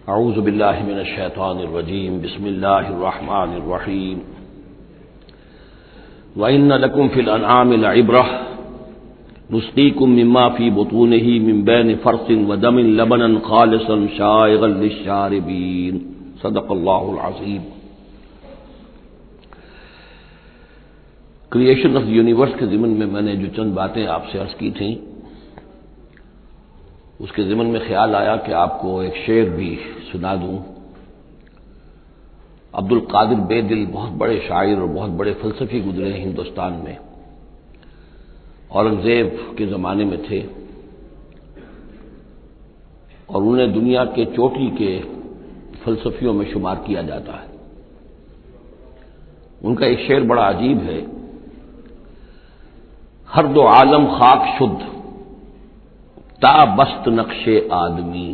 اعوذ باللہ من الشیطان الرجیم بسم اللہ الرحمن الرحیم وَإِنَّ لَكُمْ فِي الْأَنْعَامِ لَعِبْرَةً نُسْقِيكُم مِّمَّا فِي بُطُونِهِ مِن بَيْنِ فَرْثٍ وَدَمٍ لَبَنًا خَالِصًا شَائِغًا لِلشَّارِبِينَ صدق اللہ العظیم۔ کریشن آف یونیورس کے ضمن میں میں نے جو چند باتیں آپ سے عرض کی تھیں، اس کے ضمن میں خیال آیا کہ آپ کو ایک شعر بھی سنا دوں۔ عبد القادر بے دل بہت بڑے شاعر اور بہت بڑے فلسفی گزرے ہیں ہندوستان میں، اورنگزیب کے زمانے میں تھے اور انہیں دنیا کے چوٹی کے فلسفیوں میں شمار کیا جاتا ہے۔ ان کا ایک شعر بڑا عجیب ہے: ہر دو عالم خاک شد تا بست نقش آدمی،